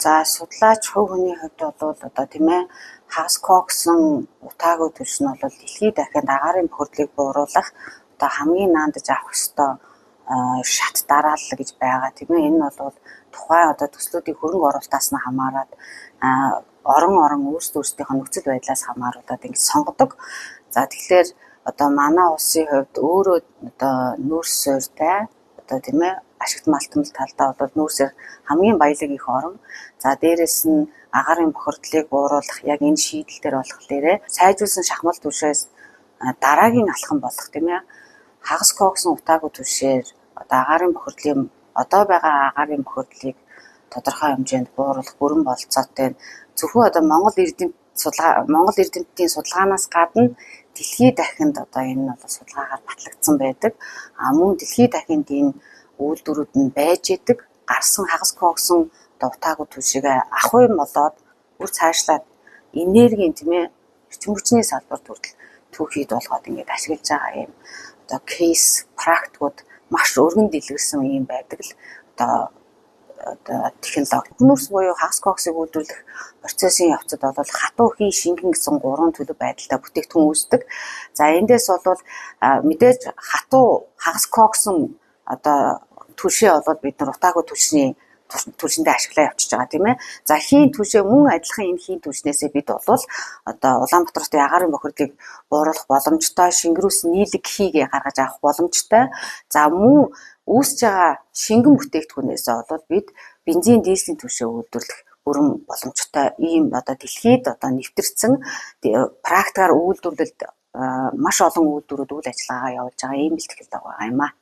За судлаач хувь хүний хувьд бол одоо тийм ээ хагас коксын утаагүй түвш нь бол дэлхийд дахинд агаарын бохирдлыг бууруулах одоо хамгийн наандаж авах ёстой шат дараалал гэж байгаа. Тийм ээ энэ нь бол тухайн одоо төслүүдийн хөрөнгө оруулалтаас нь хамаарат орон өөрсдийнхөө нөхцөл байдлаас хамааруулаад ингэж сонгодог. За тэгэхээр одоо манай улсын хувьд өөрөө одоо нүүрс суурьтай одоо тийм ээ ашигт малтмал талдаа бол нүүрсээр хамгийн баялаг их орон. За дээрэс нь агаарын бохирдлыг бууруулах яг энэ шийдэл дээр болохоор сайжруулсан шахмал түвшээс дараагийн алхам болох тийм ээ хагас коксын утаагүй түвшээр одоо агаарын бохирдлын одоо байгаа агаарын бохирдлыг тодорхой хэмжээнд бууруулах бүрэн бололцоотой зөвхөн одоо Монгол эрдэмтдийн судалгаанаас гадна дэлхийд дахинд одоо энэ нь бол судалгаагаар батлагдсан байдаг. Мөн дэлхийд дахинд энэ үйлдвэрүүд нь байж идэг гарсан хагас коксын одоо утаагүй түвшийг ахуй молоод бүр цаашлаад энергийн тийм ээ эрчим хүчний салбарт хүртэл түүхийд болгоод ингээд ашиглаж байгаа юм. Одоо кейс практикууд маш өргөн дэлгэрсэн юм байдаг л одоо технологи. Нүүрс буюу хагас коксыг үйлдвэрлэх процессын явцад бол хатуу хий шингэн гэсэн 3 төлөв байдалтай бүтээгдэхүүн үүсдэг. За эндээс бол мэдээж хатуу хагас коксон одоо түвшээ бол бид нар утаагүй түвшиндээ ашиглаа явчихж байгаа тийм ээ. За хийн түвшээ мөн адилхан энэ хийн түвшнээсээ бид бол одоо Улаанбаатарын агаарын бохирдлыг бууруулах боломжтой, шингэрүүлсэн нийлэг хийгээ гаргаж авах боломжтой. За мөн үүсэж байгаа шингэн бүтээгдэхүүнээс бол бид бензин, дизелийн түвшээ үйлдвэрлэх бүрэн боломжтой ийм одоо дэлхийд одоо нэвтэрсэн практикаар үйлдвэрлэлд маш олон үйлдвэрүүд үйл ажиллагаагаа явуулж байгаа ийм бэлтгэл байгаа юм аа.